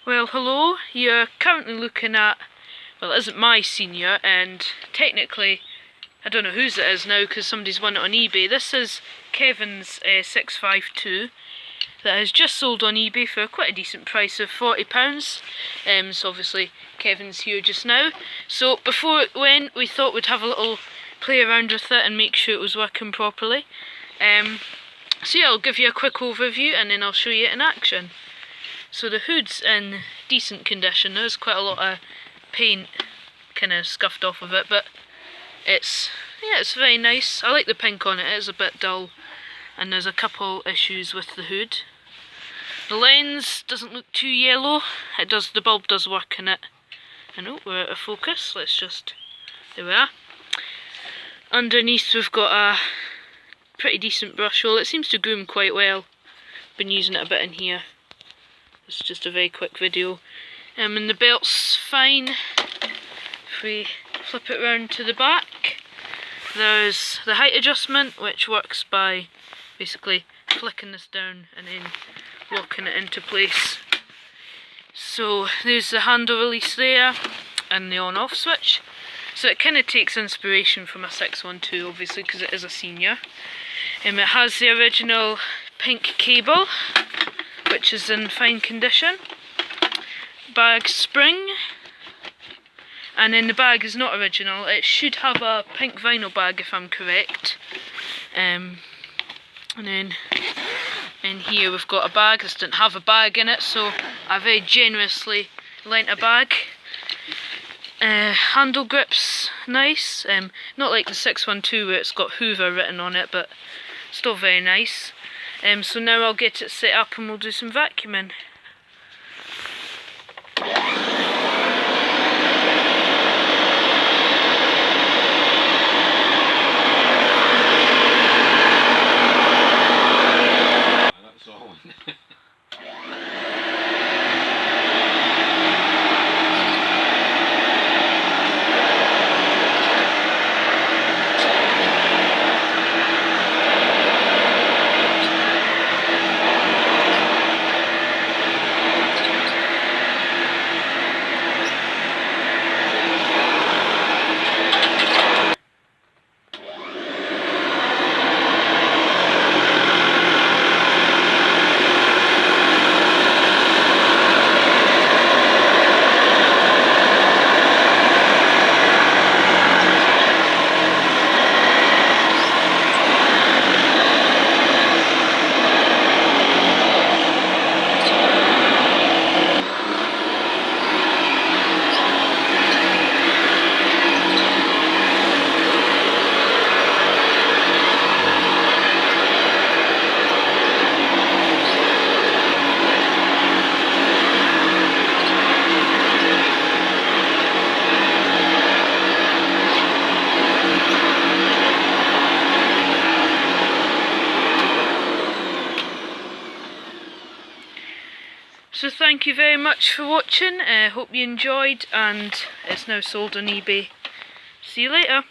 Well, hello, you're currently looking at, well, it isn't my Senior, and technically, I don't know whose it is now because somebody's won it on eBay. This is Kevins 652 that has just sold on eBay for quite a decent price of £40. So obviously Kevin's here just now. So before it went, we thought we'd have a little play around with it and make sure it was working properly. So yeah, I'll give you a quick overview and then I'll show you it in action. So the hood's in decent condition. There's quite a lot of paint kind of scuffed off of it, but it's very nice. I like the pink on it. It is a bit dull, and there's a couple issues with the hood. The lens doesn't look too yellow. It does. The bulb does work in it. And oh, we're out of focus. Let's just, there we are. Underneath we've got a pretty decent brush roll. It seems to groom quite well. Been using it a bit in here. It's just a very quick video. And the belt's fine. If we flip it round to the back, there's the height adjustment, which works by basically flicking this down and then locking it into place. So there's the handle release there and the on-off switch. So it kind of takes inspiration from a 612, obviously, because it is a Senior. It has the original pink cable, which is in fine condition. Bag spring, and then the bag is not original. It should have a pink vinyl bag if I'm correct. And then in here we've got a bag. This didn't have a bag in it, so I very generously lent a bag. Handle grip's nice, not like the 612 where it's got Hoover written on it, but still very nice. So now I'll get it set up and we'll do some vacuuming. So thank you very much for watching. Hope you enjoyed, and it's now sold on eBay. See you later.